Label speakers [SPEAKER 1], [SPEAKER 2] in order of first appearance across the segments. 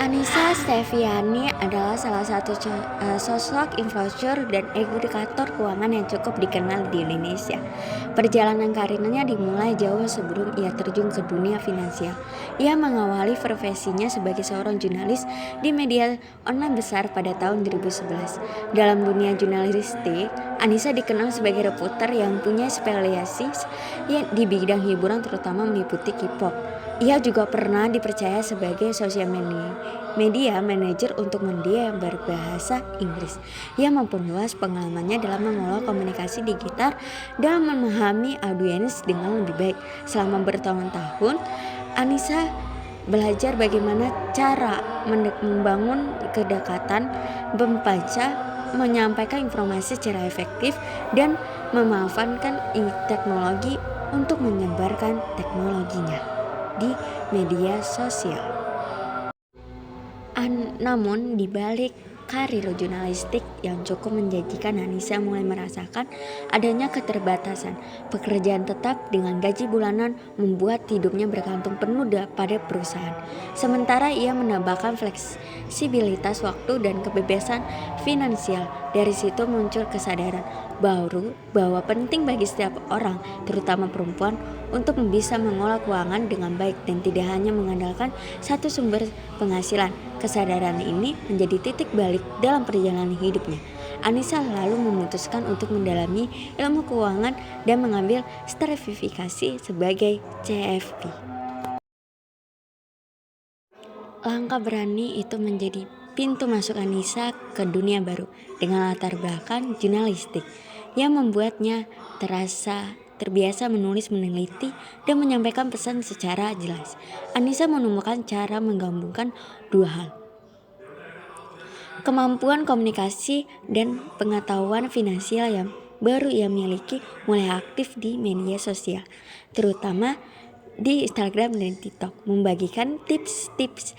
[SPEAKER 1] Annisa Steviani adalah salah satu sosok influencer dan edukator keuangan yang cukup dikenal di Indonesia. Perjalanan karirnya dimulai jauh sebelum ia terjun ke dunia finansial. Ia mengawali profesinya sebagai seorang jurnalis di media online besar pada tahun 2011. Dalam dunia jurnalistik, Annisa dikenal sebagai reporter yang punya spesialisasi di bidang hiburan, terutama meliputi K-pop. Ia juga pernah dipercaya sebagai social media manager untuk media yang berbahasa Inggris. Ia memperluas pengalamannya dalam mengelola komunikasi digital dan memahami audiens dengan lebih baik. Selama bertahun-tahun, Annisa belajar bagaimana cara membangun kedekatan, membaca, menyampaikan informasi secara efektif, dan memanfaatkan teknologi untuk menyebarkan teknologinya di media sosial. Namun di balik karir jurnalistik yang cukup menjanjikan, Annisa mulai merasakan adanya keterbatasan. Pekerjaan tetap dengan gaji bulanan membuat hidupnya bergantung penuh pada perusahaan. Sementara ia menambahkan fleksibilitas waktu dan kebebasan finansial. Dari situ muncul kesadaran baru bahwa penting bagi setiap orang, terutama perempuan, untuk bisa mengolah keuangan dengan baik dan tidak hanya mengandalkan satu sumber penghasilan. Kesadaran ini menjadi titik balik dalam perjalanan hidupnya. Annisa lalu memutuskan untuk mendalami ilmu keuangan dan mengambil sertifikasi sebagai CFP. Langkah berani itu menjadi pintu masuk Annisa ke dunia baru dengan latar belakang jurnalistik yang membuatnya terbiasa menulis, meneliti, dan menyampaikan pesan secara jelas. Annisa menemukan cara menggabungkan dua hal, kemampuan komunikasi dan pengetahuan finansial yang baru ia miliki, mulai aktif di media sosial, terutama di Instagram dan TikTok, membagikan tips-tips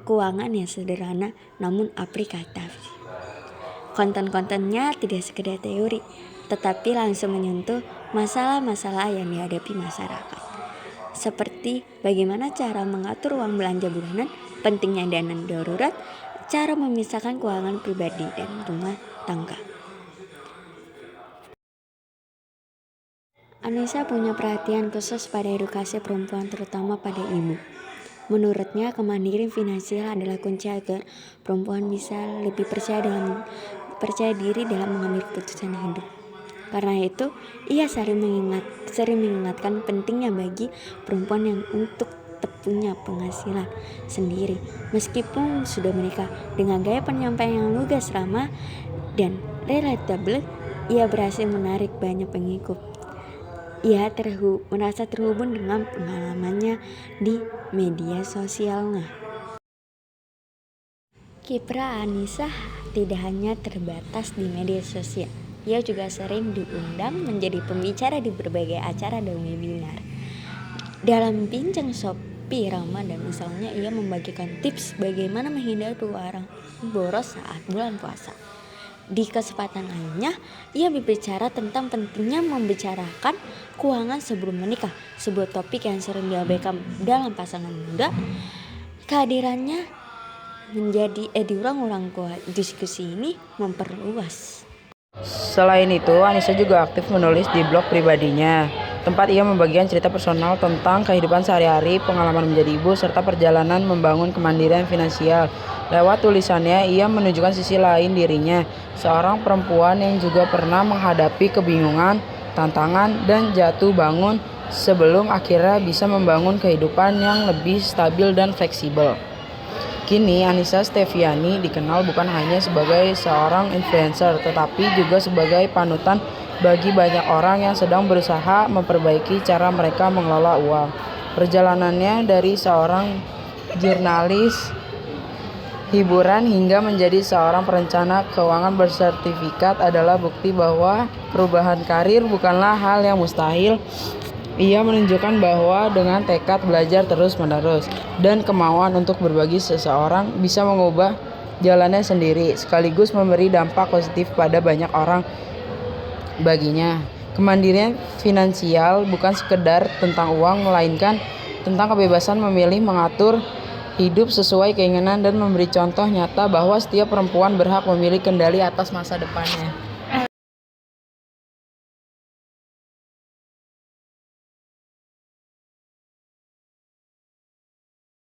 [SPEAKER 1] keuangan yang sederhana namun aplikatif. Konten-kontennya tidak sekedar teori, tetapi langsung menyentuh masalah-masalah yang dihadapi masyarakat, seperti bagaimana cara mengatur uang belanja bulanan, pentingnya dana darurat, cara memisahkan keuangan pribadi dan rumah tangga. Annisa punya perhatian khusus pada edukasi perempuan, terutama pada ibu. Menurutnya, kemandirian finansial adalah kunci agar perempuan bisa lebih percaya diri dalam mengambil keputusan hidup. Karena itu, ia sering mengingatkan pentingnya bagi perempuan yang untuk punya penghasilan sendiri meskipun sudah menikah. Dengan gaya penyampaian yang lugas, ramah, dan relatable, ia berhasil menarik banyak pengikut. Ia merasa terhubung dengan pengalamannya di media sosialnya. Kiprah Annisa tidak hanya terbatas di media sosial. Ia juga sering diundang menjadi pembicara di berbagai acara dan webinar. Dalam bincang Shopee Ramadan misalnya, ia membagikan tips bagaimana menghindari pengeluaran boros saat bulan puasa. Di kesempatan lainnya, ia berbicara tentang pentingnya membicarakan keuangan sebelum menikah, sebuah topik yang sering diabaikan dalam pasangan muda. Kehadirannya menjadi diulang-ulang diskusi ini memperluas.
[SPEAKER 2] Selain itu, Annisa juga aktif menulis di blog pribadinya, tempat ia membagikan cerita personal tentang kehidupan sehari-hari, pengalaman menjadi ibu, serta perjalanan membangun kemandirian finansial. Lewat tulisannya, ia menunjukkan sisi lain dirinya, seorang perempuan yang juga pernah menghadapi kebingungan, tantangan, dan jatuh bangun sebelum akhirnya bisa membangun kehidupan yang lebih stabil dan fleksibel. Kini, Annisa Steviani dikenal bukan hanya sebagai seorang influencer, tetapi juga sebagai panutan bagi banyak orang yang sedang berusaha memperbaiki cara mereka mengelola uang. Perjalanannya dari seorang jurnalis hiburan hingga menjadi seorang perencana keuangan bersertifikat adalah bukti bahwa perubahan karir bukanlah hal yang mustahil. Ia menunjukkan bahwa dengan tekad belajar terus-menerus dan kemauan untuk berbagi, seseorang bisa mengubah jalannya sendiri sekaligus memberi dampak positif pada banyak orang. Baginya, kemandirian finansial bukan sekedar tentang uang, melainkan tentang kebebasan memilih, mengatur hidup sesuai keinginan dan memberi contoh nyata bahwa setiap perempuan berhak memilih kendali atas masa depannya.